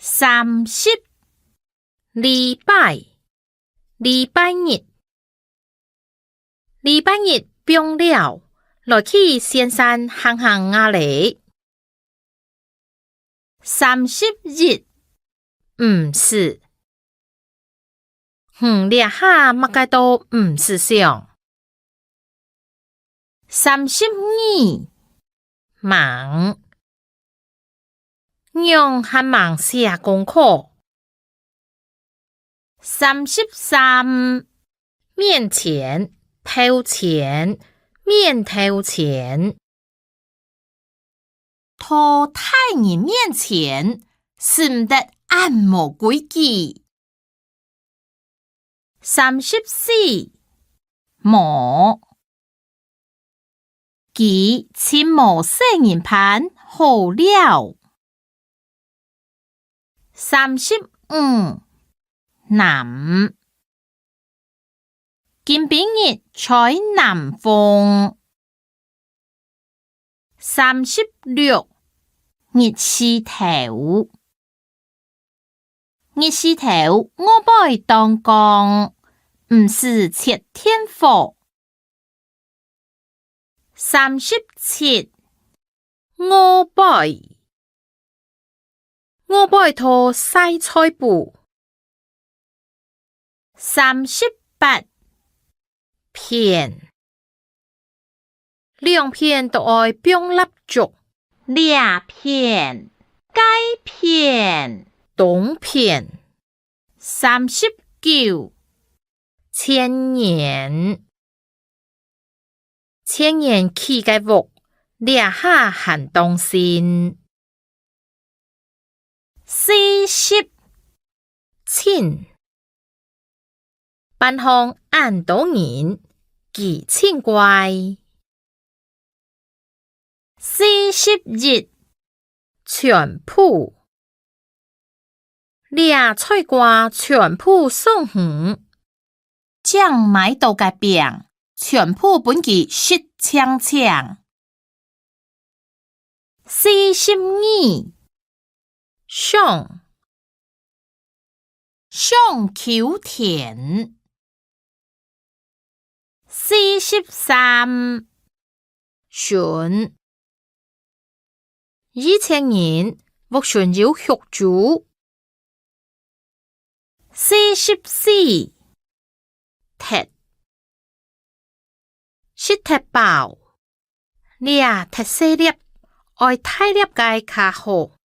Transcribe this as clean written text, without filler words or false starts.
30礼拜日放了，来去仙山行行啊嘞。30日毋是，掠下乜嘅都毋是想。32忙，用和忙写功课。33面前偷钱，面偷钱。在大人面前是唔得按无规矩。34无，佢簽無寫人盤好了。35南，今晡日在南方。36日絲頭，日絲頭我背當講，唔是切天火。37我背拖洗菜布。38片2片都愛放蠟燭，2片該片冬片。39千年起嘅屋掠下寒冬先。40親班上按到人幾千怪。40日全部掠菜瓜全部送遠，將買到嘅餅全部本佢濕青青。42上秋田。43旬以前人目前有學主。44鐵是鐵包，掠鐵細粒愛大粒嘅較好。